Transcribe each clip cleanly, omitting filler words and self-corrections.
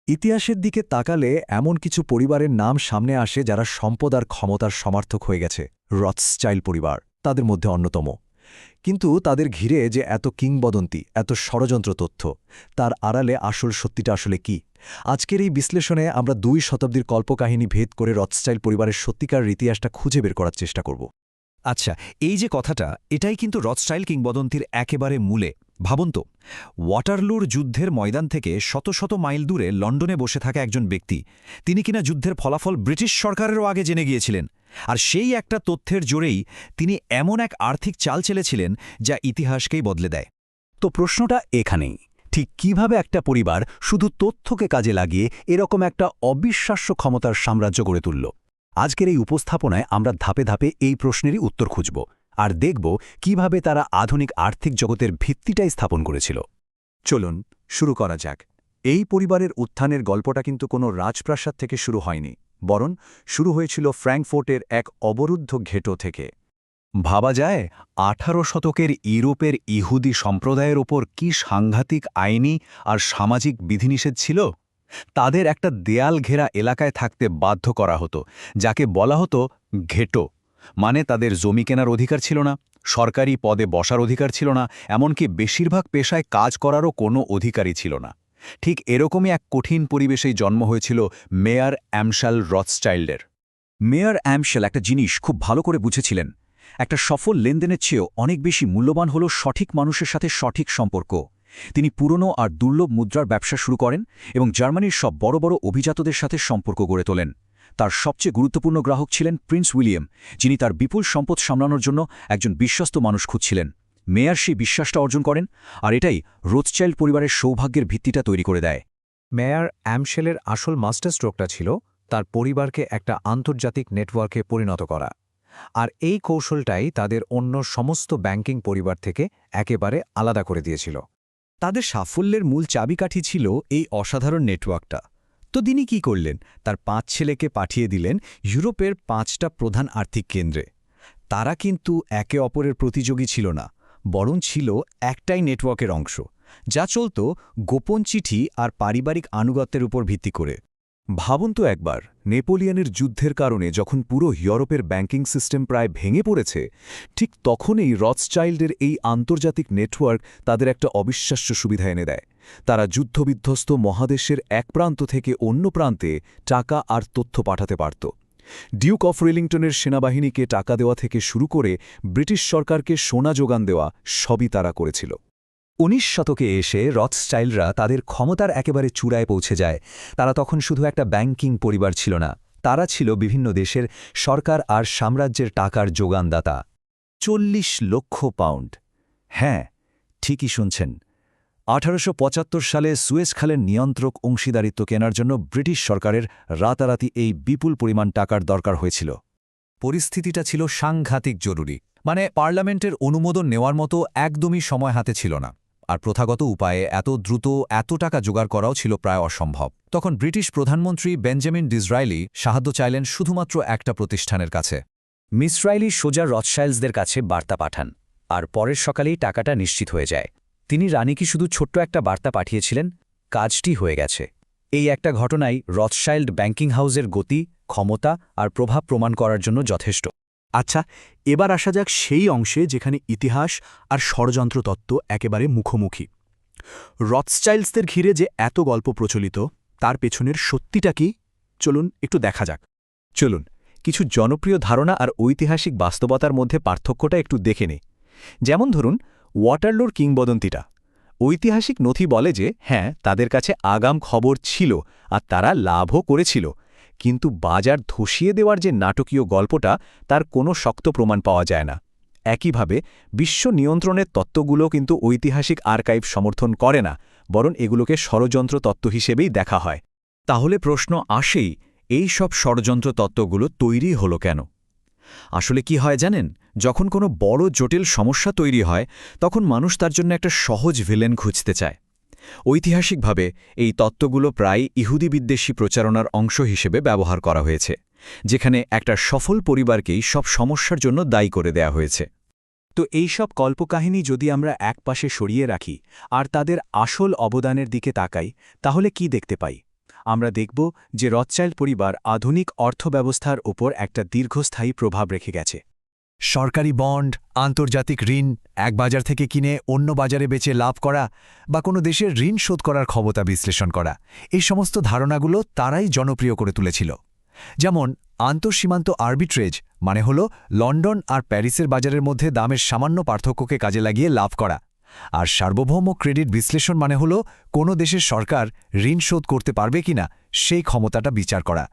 ইতিহাসের দিকে তাকালে এমন কিছু পরিবারের নাম সামনে আসে যারা সম্পদ আর ক্ষমতার সমার্থক হয়ে গেছে। রথস্টাইল্ড পরিবার তাদের মধ্যে অন্যতম। কিন্তু তাদের ঘিরে যে এত কিংবদন্তি, এত ষড়যন্ত্র তথ্য, তার আড়ালে আসল সত্যিটা আসলে কি? আজকের এই বিশ্লেষণে আমরা ২ শতাব্দীর কল্পকাহিনী ভেদ করে রথস্টাইল্ড পরিবারের সত্যিকার ইতিহাসটা খুঁজে বের করার চেষ্টা করব। আচ্ছা, এই যে কথাটা, এটাই কিন্তু রথস্টাইল্ড কিংবদন্তির একেবারে মূলে। ভাবুন তো, ওয়াটারলুর যুদ্ধের ময়দান থেকে শত শত মাইল দূরে লন্ডনে বসে থাকা একজন ব্যক্তি, তিনি কিনা যুদ্ধের ফলাফল ব্রিটিশ সরকারেরও আগে জেনে গিয়েছিলেন। আর সেই একটা তথ্যের জোরেই তিনি এমন এক আর্থিক চাল চেলেছিলেন যা ইতিহাসকেই বদলে দেয়। তো প্রশ্নটা এখানেই, ঠিক কিভাবে একটা পরিবার শুধু তথ্যকে কাজে লাগিয়ে এরকম একটা অবিশ্বাস্য ক্ষমতার সাম্রাজ্য গড়ে তুলল? আজকের এই উপস্থাপনায় আমরা ধাপে ধাপে এই প্রশ্নেরই উত্তর খুঁজব, আর দেখব কিভাবে তারা আধুনিক আর্থিক জগতের ভিত্তিটাই স্থাপন করেছিল। চলুন শুরু করা যাক। এই পরিবারের উত্থানের গল্পটা কিন্তু কোনো রাজপ্রাসাদ থেকে শুরু হয়নি, বরং শুরু হয়েছিল ফ্র্যাঙ্কফোর্টের এক অবরুদ্ধ ঘেঁটো থেকে। ভাবা যায় ১৮ শতকের ইউরোপের ইহুদি সম্প্রদায়ের ওপর কি সাংঘাতিক আইনি আর সামাজিক বিধিনিষেধ ছিল। তাদের একটা দেয়াল ঘেরা এলাকায় থাকতে বাধ্য করা হতো, যাকে বলা হতো ঘেটো। মানে তাদের জমি কেনার অধিকার ছিল না, সরকারি পদে বসার অধিকার ছিল না, এমনকি বেশিরভাগ পেশায় কাজ করারও কোনো অধিকারই ছিল না। ঠিক এরকমই এক কঠিন পরিবেশেই জন্ম হয়েছিল মেয়র অ্যামশাল রথস্টাইল্ডের। মেয়র অ্যামশেল একটা জিনিস খুব ভালো করে বুঝেছিলেন। একটা সফল লেনদেনের চেয়েও অনেক বেশি মূল্যবান হল সঠিক মানুষের সাথে সঠিক সম্পর্ক। তিনি পুরনো আর দুর্লভ মুদ্রার ব্যবসা শুরু করেন এবং জার্মানির সব বড় বড় অভিজাতদের সাথে সম্পর্ক গড়ে তোলেন। তার সবচেয়ে গুরুত্বপূর্ণ গ্রাহক ছিলেন প্রিন্স উইলিয়াম, যিনি তার বিপুল সম্পদ সামলানোর জন্য একজন বিশ্বস্ত মানুষ খুঁজছিলেন। মেয়র সেই বিশ্বাসটা অর্জন করেন, আর এটাই রথস্টাইল্ড পরিবারের সৌভাগ্যের ভিত্তিটা তৈরি করে দেয়। মেয়র অ্যামশেলের আসল মাস্টার স্ট্রোকটা ছিল তার পরিবারকে একটা আন্তর্জাতিক নেটওয়ার্কে পরিণত করা। আর এই কৌশলটাই তাদের অন্য সমস্ত ব্যাংকিং পরিবার থেকে একেবারে আলাদা করে দিয়েছিল। তাদের সাফল্যের মূল চাবিকাঠি ছিল এই অসাধারণ নেটওয়ার্কটা। তো তিনি কি করলেন? তার ৫ ছেলেকে পাঠিয়ে দিলেন ইউরোপের ৫টা প্রধান আর্থিক কেন্দ্রে। তারা কিন্তু একে অপরের প্রতিযোগী ছিল না, বরং ছিল একটাই নেটওয়ার্কের অংশ, যা চলত গোপন চিঠি আর পারিবারিক আনুগত্যের উপর ভিত্তি করে। ভাবুন তো একবার, নেপোলিয়নের যুদ্ধের কারণে যখন পুরো ইউরোপের ব্যাংকিং সিস্টেম প্রায় ভেঙে পড়েছে, ঠিক তখনই রথস্টাইল্ডের এই আন্তর্জাতিক নেটওয়ার্ক তাদের একটা অবিশ্বাস্য সুবিধা এনে দেয়। তারা যুদ্ধবিধ্বস্ত মহাদেশের এক প্রান্ত থেকে অন্য প্রান্তে টাকা আর তথ্য পাঠাতে পারত। ডিউক অফ ওয়েলিংটনের সেনাবাহিনীকে টাকা দেওয়া থেকে শুরু করে ব্রিটিশ সরকারকে সোনা যোগান দেওয়া সবই তারা করেছিল। ১৯ শতকে এসে রথস্টাইল্ডরা তাদের ক্ষমতার একেবারে চূড়ায় পৌঁছে যায়। তারা তখন শুধু একটা ব্যাংকিং পরিবার ছিল না, তারা ছিল বিভিন্ন দেশের সরকার আর সাম্রাজ্যের টাকার যোগানদাতা। ৪০ লক্ষ পাউন্ড, হ্যাঁ, ঠিকই শুনছেন। ১৮৭৫ সালে সুয়েজ খালের নিয়ন্ত্রক অংশীদারিত্ব কেনার জন্য ব্রিটিশ সরকারের রাতারাতি এই বিপুল পরিমাণ টাকার দরকার হয়েছিল। পরিস্থিতিটা ছিল সাংঘাতিক জরুরি, মানে পার্লামেন্টের অনুমোদন নেওয়ার মতো একদমই সময় হাতে ছিল না। আর প্রথাগত উপায়ে এত দ্রুত এত টাকা জোগাড় করাও ছিল প্রায় অসম্ভব। তখন ব্রিটিশ প্রধানমন্ত্রী বেঞ্জামিন ডিসরাইলি সাহায্য চাইলেন শুধুমাত্র একটা প্রতিষ্ঠানের কাছে। মিসরাইলি সোজা রথস্টাইল্ডসদের কাছে বার্তা পাঠান, আর পরের সকালেই টাকাটা নিশ্চিত হয়ে যায়। তিনি রানীকে শুধু ছোট্ট একটা বার্তা পাঠিয়েছিলেন, কাজটি হয়ে গেছে। এই একটা ঘটনাই রথস্টাইল্ড ব্যাংকিং হাউসের গতি, ক্ষমতা আর প্রভাব প্রমাণ করার জন্য যথেষ্ট। আচ্ছা, এবার আসা যাক সেই অংশে যেখানে ইতিহাস আর ষড়যন্ত্র তত্ত্ব একেবারে মুখোমুখি। রথস্টাইল্ডসদের ঘিরে যে এত গল্প প্রচলিত, তার পেছনের সত্যিটা কি? চলুন একটু দেখা যাক। চলুন কিছু জনপ্রিয় ধারণা আর ঐতিহাসিক বাস্তবতার মধ্যে পার্থক্যটা একটু দেখে নিই। যেমন ধরুন ওয়াটারলুর কিংবদন্তিটা। ঐতিহাসিক নথি বলে যে হ্যাঁ, তাদের কাছে আগাম খবর ছিল আর তারা লাভও করেছিল, কিন্তু বাজার ধসিয়ে দেওয়ার যে নাটকীয় গল্পটা, তার কোনো শক্ত প্রমাণ পাওয়া যায় না। একইভাবে বিশ্ব নিয়ন্ত্রণের তত্ত্বগুলো কিন্তু ঐতিহাসিক আর্কাইভ সমর্থন করে না, বরং এগুলোকে ষড়যন্ত্র তত্ত্ব হিসেবেই দেখা হয়। তাহলে প্রশ্ন আসেই, এই সব ষড়যন্ত্র তত্ত্বগুলো তৈরি হলো কেন? আসলে কি হয় জানেন, যখন কোনো বড় জটিল সমস্যা তৈরি হয়, তখন মানুষ তার জন্য একটা সহজ ভিলেন খুঁজতে চায়। ঐতিহাসিকভাবে এই তত্ত্বগুলো প্রায় ইহুদি বিদ্বেষী প্রচারণার অংশ হিসেবে ব্যবহার করা হয়েছে, যেখানে একটা সফল পরিবারকেই সব সমস্যার জন্য দায়ী করে দেয়া হয়েছে। তো এই সব কল্পকাহিনী যদি আমরা একপাশে সরিয়ে রাখি আর তাদের আসল অবদানের দিকে তাকাই, তাহলে কি দেখতে পাই? আমরা দেখব যে রথচাইল্ড পরিবার আধুনিক অর্থব্যবস্থার ওপর একটা দীর্ঘস্থায়ী প্রভাব রেখে গেছে। সরকারি বন্ড, আন্তর্জাতিক ঋণ, এক বাজার থেকে কিনে অন্য বাজারে বেচে লাভ করা বা কোনো দেশের ঋণ শোধ করার ক্ষমতা বিশ্লেষণ করা, এই সমস্ত ধারণাগুলো তারাই জনপ্রিয় করে তুলেছিল। যেমন আন্তঃসীমান্ত আর্বিট্রেজ মানে হল লন্ডন আর প্যারিসের বাজারের মধ্যে দামের সামান্য পার্থক্যকে কাজে লাগিয়ে লাভ করা, আর সার্বভৌম ক্রেডিট বিশ্লেষণ মানে হল কোনো দেশের সরকার ঋণ শোধ করতে পারবে কিনা সেই ক্ষমতাটা বিচার করা।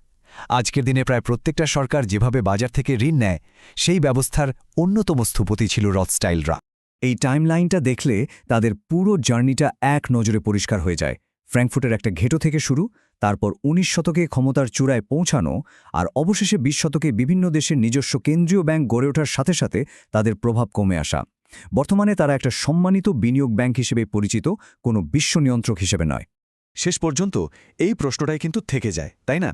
আজকের দিনে প্রায় প্রত্যেকটা সরকার যেভাবে বাজার থেকে ঋণ নেয়, সেই ব্যবস্থার অন্যতম স্থপতি ছিল রথস্টাইলরা। এই টাইমলাইনটা দেখলে তাদের পুরো জার্নিটা এক নজরে পরিষ্কার হয়ে যায়। ফ্র্যাঙ্কফুটের একটা ঘেঁটো থেকে শুরু, তারপর ১৯ শতকে ক্ষমতার চূড়ায় পৌঁছানো, আর অবশেষে ২০ শতকে বিভিন্ন দেশের নিজস্ব কেন্দ্রীয় ব্যাংক গড়ে ওঠার সাথে সাথে তাদের প্রভাব কমে আসা। বর্তমানে তারা একটা সম্মানিত বিনিয়োগ ব্যাংক হিসেবে পরিচিত, কোনো বিশ্ব নিয়ন্ত্রক হিসেবে নয়। শেষ পর্যন্ত এই প্রশ্নটাই কিন্তু থেকে যায়, তাই না?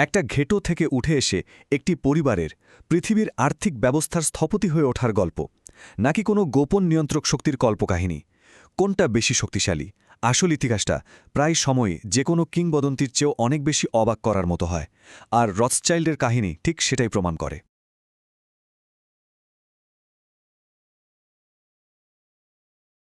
একটা ঘেঁটো থেকে উঠে এসে একটি পরিবারের পৃথিবীর আর্থিক ব্যবস্থার স্থপতি হয়ে ওঠার গল্প, নাকি কোনো গোপন নিয়ন্ত্রক শক্তির কল্পকাহিনী? কোনটা বেশি শক্তিশালী? আসল ইতিহাসটা প্রায় সময় যে কোনো কিংবদন্তির চেয়েও অনেক বেশি অবাক করার মতো হয়, আর রথস্টাইল্ডের কাহিনী ঠিক সেটাই প্রমাণ করে।